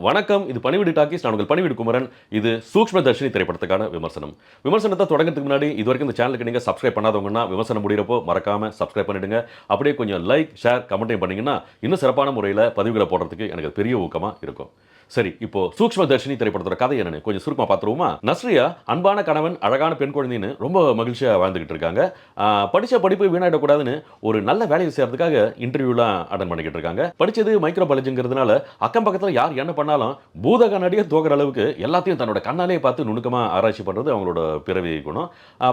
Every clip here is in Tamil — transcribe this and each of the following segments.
வணக்கம். இது பணிவிடு டாக்கீஸ். நான் உங்கள் பணிவிடு குமரன். இது சூக்ஷ்மதர்ஷினி திரைப்படத்துக்கான விமர்சனம். விமர்சனத்தை தொடங்கறதுக்கு முன்னாடி இதுவரைக்கும் இந்த சேனலுக்கு நீங்க சப்ஸ்கிரைப் பண்ணாதவங்கன்னா விமர்சனம் முடியறப்போ மறக்காம சப்ஸ்கிரைப் பண்ணிடுங்க. அப்படியே கொஞ்சம் லைக், ஷேர், கமெண்ட்டையும் பண்ணீங்கன்னா இன்னும் சிறப்பான முறையில் பதிவுகளை போடுறதுக்கு எனக்கு பெரிய ஊக்கமா இருக்கும். சரி, இப்போ சூக்ஷ்மதர்ஷினி திரைப்படத்தோட கதை என்னன்னு கொஞ்சம் சுருக்கமா பார்த்துருவோமா? நஸ்ரியா அன்பான கணவன், அழகான பெண் குழந்தைன்னு ரொம்ப மகிழ்ச்சியா வாழ்ந்துகிட்டு இருக்காங்க. படிச்ச படிப்பு வீணாயிடக்கூடாதுன்னு ஒரு நல்ல வேலையை செய்யறதுக்காக இன்டர்வியூலாம் அட்டன் பண்ணிக்கிட்டு இருக்காங்க. படிச்சது மைக்ரோபாலஜிங்கிறதுனால அக்கம் பக்கத்தில் யார் என்ன பண்ணாலும் பூத கண்ணாடியே தோக்கிற அளவுக்கு எல்லாத்தையும் தன்னோட கண்ணாலே பார்த்து நுணுக்கமா ஆராய்ச்சி பண்றது அவங்களோட பிறவி குணம்.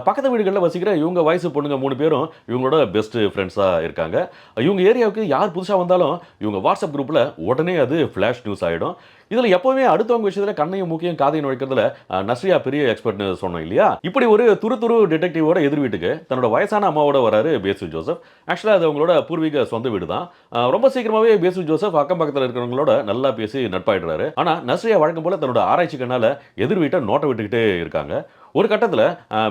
பக்கத்து வீடுகளில் வசிக்கிற இவங்க வயசு பொண்ணுங்க 3 பேரும் இவங்களோட பெஸ்ட் ஃப்ரெண்ட்ஸா இருக்காங்க. இவங்க ஏரியாவுக்கு யார் புதுசா வந்தாலும் இவங்க வாட்ஸ்அப் குரூப்ல உடனே அது ஃபிளாஷ் நியூஸ் ஆயிடும். இதுல எப்பவுமே அடுத்தவங்க விஷயத்துல கண்ணையும் மூக்கையும் காதையும் நுழைக்கிறதுல நஸ்ரியா பெரிய எக்ஸ்பர்ட்னு சொன்னோம் இல்லையா? இப்படி ஒரு துரு டிடெக்டிவோட எதிர் வீட்டுக்கு தன்னோட வயசான அம்மாவோட வராரு பேசு ஜோசப். ஆக்சுவலா அது அவங்களோட பூர்வீக சொந்த வீடு தான். ரொம்ப சீக்கிரமாவே பேசு ஜோசப் அக்கம் பக்கத்தில் இருக்கிறவங்களோட நல்லா பேசி நட்பாயிடுறாரு. ஆனா நஸ்ரியா வழக்கம் போல தன்னோட ஆராய்ச்சி கண்ணால எதிர் வீட்டை நோட்ட விட்டுக்கிட்டே இருக்காங்க. ஒரு கட்டத்தில்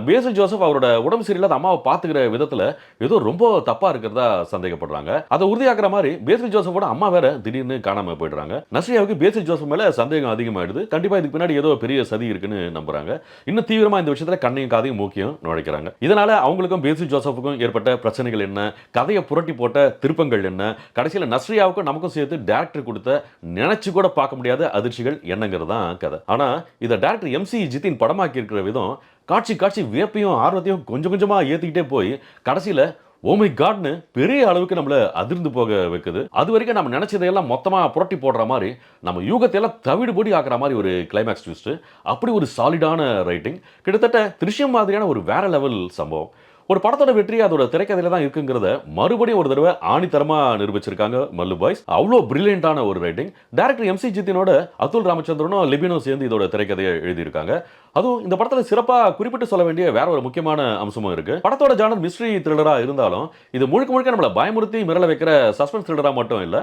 பேசு ஜோசப் அவரோட உடம்பு சரியில்லாத அம்மாவை பார்த்துக்கிற விதத்தில் ஏதோ ரொம்ப தப்பா இருக்கிறதா சந்தேகப்படுறாங்க. அதை உறுதியாக்குற மாதிரி பேசு ஜோசப்போட அம்மா வேற திடீர்னு காணாம போயிடுறாங்க. நஸ்ரியாவுக்கு பேசு ஜோசப் மேல சந்தேகம் அதிகமாயிடுது. கண்டிப்பா இதுக்கு பின்னாடி ஏதோ பெரிய சதி இருக்குன்னு நம்புறாங்க. இன்னும் தீவிரமா இந்த விஷயத்துல கண்ணையும் காதையும் மூக்கையும் நுழைக்கிறாங்க. இதனால அவங்களுக்கும் பேசு ஜோசப்புக்கும் ஏற்பட்ட பிரச்சனைகள் என்ன, கதையை புரட்டி போட்ட திருப்பங்கள் என்ன, கடைசியில் நஸ்ரியாவுக்கும் நமக்கும் சேர்த்து டைரக்டர் கொடுத்த நினைச்சு கூட பார்க்க முடியாத அதிர்ச்சிகள் என்னங்கிறது தான் கதை. ஆனா இதை டைரக்டர் MC ஜித்தின் படமாக்கி இருக்கிற விதம் காட்சி வியப்பையும் ஆர்வத்தையும் கொஞ்சம் கொஞ்சமா ஏத்திக்கிட்டே போய் கடைசியில ஓ மை காட்னு பெரிய அளவுக்கு நம்மள அதிர்ந்து போக வைக்குது. அது வரைக்கும் நம்ம நினைச்சதையெல்லாம் மொத்தமா புரட்டி போடுற மாதிரி, நம்ம யூகத்தை எல்லாம் தவிடு பொடி ஆக்குற மாதிரி ஒரு கிளைமேக்ஸ் ட்விஸ்ட். அப்படி ஒரு சாலிடான ரைட்டிங். கிட்டத்தட்ட திருஷ்யம் மாதிரியான ஒரு வேற லெவல் சம்பவம். ஒரு படத்தோட வெற்றி அதோட திரைக்கதையில தான் இருக்குங்கிறத மறுபடியும் ஒரு தடவை ஆணித்தரமா நிரூபிச்சிருக்காங்க மல்லு பாய்ஸ். அவ்வளோ பிரில்லியண்டான ஒரு ரைட்டிங். டைரக்டர் MC ஜித்தினோட அதுல் ராமச்சந்திரனும் லிபினும் சேர்ந்து இதோட திரைக்கதையை எழுதியிருக்காங்க. அதுவும் இந்த படத்தில் சிறப்பாக குறிப்பிட்டு சொல்ல வேண்டிய வேற ஒரு முக்கியமான அம்சமும் இருக்கு. படத்தோட ஜானர் மிஸ்ட்ரி த்ரில்லரா இருந்தாலும் இது முழுக்க நம்மளை பயமுறுத்தி மிரள வைக்கிற சஸ்பென்ஸ் த்ரில்லரா மட்டும் இல்ல,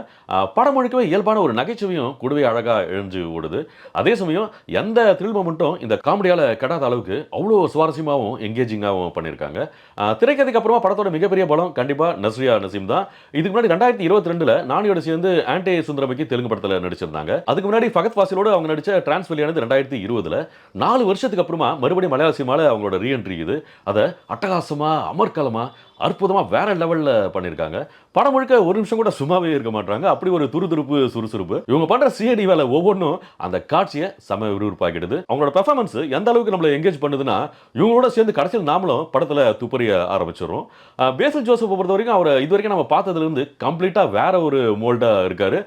படம் முழுக்கவே இயல்பான ஒரு நகைச்சுவையும் கூடவே அழகா எழுந்து ஓடுது. அதே சமயம் எந்த த்ரில் மொமெண்ட்டும் இந்த காமெடியால கெடாத அளவுக்கு அவ்வளோ சுவாரஸ்யமாகவும் எங்கேஜிங்காகவும் பண்ணியிருக்காங்க. திரைக்கதைக்கு அப்புறமா படத்தோட மிகப்பெரிய பலம் கண்டிப்பா நஸ்ரியா நசீம் தான். இதுக்கு முன்னாடி 2022ல நானியோட சேர்ந்து ஆன்டே சுந்தரமிக்கு தெலுங்கு படத்தில் நடிச்சிருந்தாங்க. அதுக்கு முன்னாடி ஃபகத் ஃபாசிலோட அவங்க நடிச்ச டிரான்ஸ் வெளியானது 2020ல. 4 வருஷத்துக்கு அப்புறமா மறுபடியும் மலையாள சினிமால அவங்களோட ரீஎன்ட்ரி இது. அதை அட்டகாசமா, அமர்க்கலமா, அற்புதமா வேற லெவல்ல பண்ணியிருக்காங்க. படம் முழுக்க ஒரு நிமிஷம் கூட சும்மாவே இருக்க மாட்டாங்க. அப்படி ஒரு துருதுருப்பு, சுறுசுறுப்பு. இவங்க பண்ற சிஐடி வேலை ஒவ்வொன்றும் அந்த காட்சியை செம விறுவிறுப்பாக்கிடுது. அவங்களோட பெர்ஃபார்மன்ஸ் எந்த அளவுக்கு நம்மளை எங்கேஜ் பண்ணுதுன்னா, இவங்களோட சேர்ந்து கடைசியில் நாமளும் படத்துல துப்பறிய ஆரம்பிச்சிடும். பேசு ஜோசப் பொறுத்த வரைக்கும் அவர் இது வரைக்கும் நம்ம பார்த்ததுல இருந்து கம்ப்ளீட்டா வேற ஒரு மோல்டா இருக்காரு.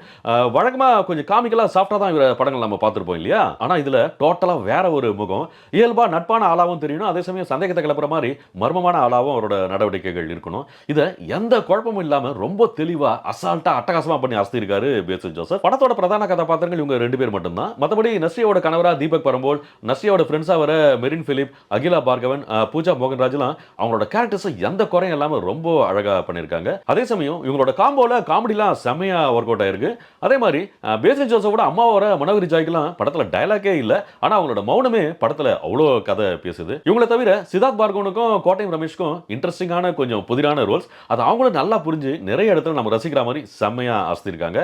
வழக்கமா கொஞ்சம் காமிக்கலா சாஃப்டா தான் இவர படங்கள் நம்ம பார்த்திருப்போம் இல்லையா? ஆனா இதுல டோட்டலா வேற ஒரு முகம். இயல்பா நட்பான ஆளாவும் தெரியணும். அதே சமயம் சந்தேகத்தை கிளப்புற மாதிரி மர்மமான ஆளாவும் அவரோட நடவடிக்கைகள் இருக்கணும். இத எந்த குழப்பமும் இல்லாம ரொம்ப தெளிவா, அசால்ட்டா, அட்டகாசமா பண்ணி அசத்திருக்காரு பேசு ஜோசப். படத்தோட பிரதான கதாபாத்திரங்கள் இவங்க 2 பேர் மட்டும்தான். மத்தபடி நஸ்ரியாவோட கணவரா தீபக் பரம்போல், நஸ்ரியாவோட ஃப்ரெண்ட்ஸா வர மெரின் பிலிப், அகிலா பார்கவன், பூஜா மோகன்ராஜ்லாம் அவங்களோட கேரக்டர்ஸ் எந்த குறையும் இல்லாம ரொம்ப அழகா பண்ணிருக்காங்க. அதே சமயம் இவங்களோட காம்போல காமெடிலாம் செமையா ஒர்க் அவுட் ஆயிருக்கு. அதே மாதிரி பேசு ஜோசப்போட அம்மாவோட மனோகரி ஜாய்க்குலாம் படத்துல டயலாக்கே இல்ல. ஆனா அவங்களோட மௌனமே படத்துல அவ்வளோ கதை பேசுது. இவங்கள தவிர சித்தார்த் பார்கவனுக்கும் கோட்டையம் ரமேஷ்க்கும் இன்ட்ரெஸ்டிங்கான கொஞ்சம் புதிரான ரோல்ஸ். அது அவங்களும் நல்லா புரிஞ்சு நிறைய இடத்துல நம்ம ரசிக்கிற மாதிரி செம்மையா அசத்திருக்காங்க.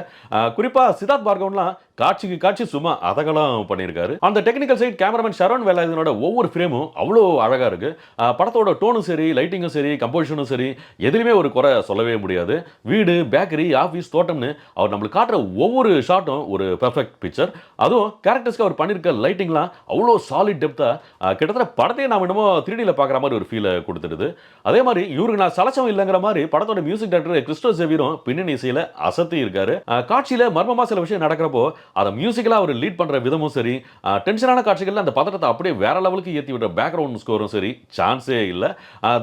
குறிப்பா சித்தார்த் பார்கவன்லாம் காட்சிக்கு காட்சி சும்மா அதகலம் பண்ணியிருக்காரு. அந்த டெக்னிக்கல் சைட் கேமராமேன் ஷரவன் வேலாயுதனோட ஒவ்வொரு ஃப்ரேமும் அவ்வளோ அழகா இருக்கு. படத்தோட டோனும் சரி, லைட்டிங்கும் சரி, கம்போசிஷனும் சரி, எதுலையுமே ஒரு குறை சொல்லவே முடியாது. வீடு, பேக்கரி, ஆஃபீஸ், தோட்டம்னு அவர் நம்மளுக்கு காட்டுற ஒவ்வொரு ஷாட்டும் ஒரு பெர்ஃபெக்ட் பிக்சர். அதுவும் கேரக்டர்ஸ்க்கு அவர் பண்ணியிருக்க லைட்டிங்லாம் அவ்வளோ சாலிட் டெப்தா கிட்டத்தட்ட படத்தையே நாம் என்னமோ 3Dல பார்க்குற மாதிரி ஒரு ஃபீலை கொடுத்துடுது. அதே மாதிரி இவருக்கு நான் சலச்சம் இல்லைங்கிற மாதிரி படத்தோட மியூசிக் டைரக்டர் கிறிஸ்டோ ஜெவிரும் பின்னணி இசையில அசத்தி இருக்காரு. காட்சியில மர்மமா சில விஷயம் நடக்கிறப்போ அதை மியூசிக்கலா அவர் லீட் பண்ற விதமும் சரி, டென்ஷனான காட்சிகள்ல அந்த பதட்டத்தை அப்படியே வேற லெவலுக்கு ஏற்றி விடுற பேக்ரவுண்ட் ஸ்கோரும் சரி, சான்ஸே இல்லை.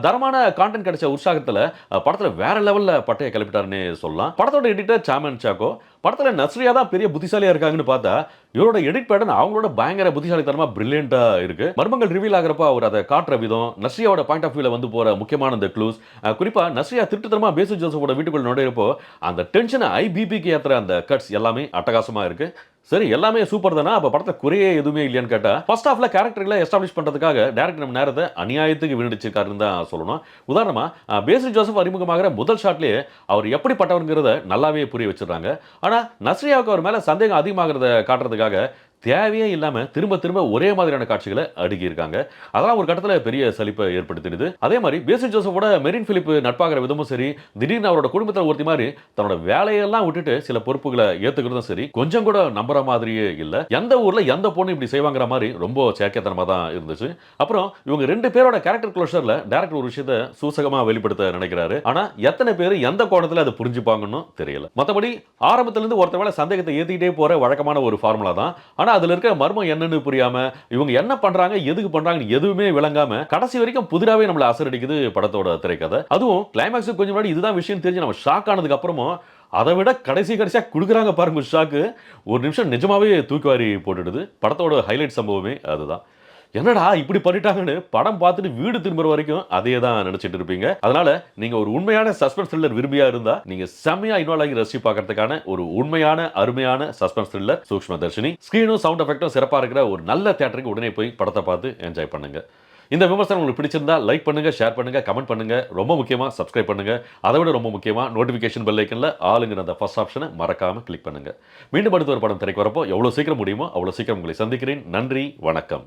தரமான கான்டென்ட் கிடைச்ச உற்சாகத்துல படத்துல வேற லெவல்ல பட்டையை கிளப்பிட்டாருன்னு சொல்லலாம். படத்தோட எடிட்டர் சாமன் சாக்கோ. படத்துல நஸ்ரியா தான் பெரிய புத்திசாலியா இருக்காங்கன்னு பார்த்தா இவரோட எடிட் பேட்டர்ன் அவங்களோட பயங்கர புத்திசாலித்தனமா பிரில்லியண்டா இருக்கு. மர்மங்கள் ரிவீல் ஆகிறப்ப அவர் அதை காட்டுற விதம், நஸ்ரியாவோட பாயிண்ட் ஆஃப் வியூல வந்து போற முக்கியமான அந்த க்ளூஸ், குறிப்பா நஸ்ரியா திருட்டுத்தனமா பேசு ஜோசப்போட வீட்டுக்குள்ள நுழையிறப்போ அந்த டென்ஷனை IBPக்கு ஏத்துற அந்த கட்ஸ் எல்லாமே அட்டகாசமா இருக்கு. சரி எல்லாமே சூப்பர் தானா? அப்ப படத்துல குறையே எதுவுமே இல்லையான்னு கேட்டா, ஃபர்ஸ்ட் ஹாஃப்ல கேரக்டர்கள எஸ்டாப்லிஷ் பண்றதுக்காக டைரக்டர் நம்ம நேரத்த அநியாயத்துக்கு வீணடிச்சிருக்காருன்னு தான் சொல்லணும். உதாரணமா பேசில் ஜோசப் அறிமுகமாகிற முதல் ஷாட்லயே அவர் எப்படிப்பட்டவர்ங்கிறத நல்லாவே புரிய வச்சுடுறாங்க. ஆனா நஸ்ரியாவுக்கு அவர் மேல சந்தேகம் அதிகமாகிறத காட்டுறதுக்காக தேவையே இல்லாம திரும்ப திரும்ப ஒரே மாதிரியான காட்சிகளை அடுக்கியிருக்காங்க. அதெல்லாம் ஒரு கட்டத்துல பெரிய சலிப்பை ஏற்படுத்தினது. அதே மாதிரி பேசில் ஜோசப்போட மெரின் பிலிப் நட்பாகிற விதமும் சரி, திடீர்னு அவரோட குடும்பத்துல ஒருத்தி மாதிரி தன்னோட வேலையெல்லாம் விட்டுட்டு சில பொறுப்புகளை ஏத்துக்கிறதும் சரி, கொஞ்சம் கூட நம்புற மாதிரியே இல்ல. எந்த ஊர்ல எந்த பொண்ணு இப்படி செய்வாங்கிற மாதிரி ரொம்ப சேக்கியத்தனமா தான் இருந்துச்சு. அப்புறம் இவங்க 2 பேரோட கேரக்டர் க்ளோஷர்ல டைரக்டர் ஒரு விஷயத்தை சூசகமா வெளிப்படுத்த நினைக்கிறாரு. ஆனா எத்தனை பேர் எந்த கோணத்துல அதை புரிஞ்சுப்பாங்கன்னு தெரியல. மத்தபடி ஆரம்பத்துல இருந்து ஒருத்த மேல சந்தேகத்தை ஏத்திக்கிட்டே போற வழக்கமான ஒரு ஃபார்முலா தான். ஆனா அதுல இருக்க மர்மம் என்னன்னு புரியாம, இவங்க என்ன பண்றாங்க, எதுக்கு பண்றாங்கன்னு எதுவுமே விளங்காம, கடைசி வரைக்கும் புதிராவே நம்மள அசரடிக்குது படத்தோட திரைக்கதை. அதுவும் கிளைமாக்ஸுக்கு கொஞ்சம் முன்னாடி இதுதான் விஷயம் தெரிஞ்சு நம்ம ஷாக் ஆனதுக்கு அப்புறமும், அதை விட கடைசியா குடுக்குறாங்க பாருங்க ஷாக்கு. ஒரு நிமிஷம் நிஜமாவே தூக்கி வாரி போட்டுடுது. படத்தோட ஹைலைட் சம்பவமே அதுதான். என்னடா இப்படி பண்ணிட்டாங்கன்னு படம் பார்த்துட்டு வீடு திரும்புற வரைக்கும் அதே தான் நினைச்சிட்டு இருப்பீங்க. அதனால நீங்க ஒரு உண்மையான சஸ்பென்ஸ் த்ரில்லர் விரும்பியா இருந்தா நீங்க செம்மையா இன்வால்வ் ஆகி ரசிச்சு பார்க்கறதுக்கான ஒரு உண்மையான அருமையான சஸ்பென்ஸ் த்ரில்லர் சூக்ஷ்மதர்ஷினி. ஸ்கிரீனும் சவுண்ட் எஃபெக்டும் சிறப்பா இருக்கிற ஒரு நல்ல தியேட்டருக்கு உடனே போய் படத்தை பார்த்து என்ஜாய் பண்ணுங்க. இந்த விமர்சனம் உங்களுக்கு பிடிச்சிருந்தா லைக் பண்ணுங்க, ஷேர் பண்ணுங்க, கமெண்ட் பண்ணுங்க. ரொம்ப முக்கியமா சப்ஸ்கிரைப் பண்ணுங்க. அதை விட ரொம்ப முக்கியமா நோட்டிபிகேஷன் பெல் ஐக்கன்ல ஆளுங்கிற அந்த ஃபர்ஸ்ட் ஆப்ஷனை மறக்காம கிளிக் பண்ணுங்க. மீண்டும் அடுத்த ஒரு படம் திரைக்கு வரப்போ எவ்வளவு சீக்கிரம் முடியுமோ அவ்வளவு சீக்கிரம் உங்களை சந்திக்கிறேன். நன்றி, வணக்கம்.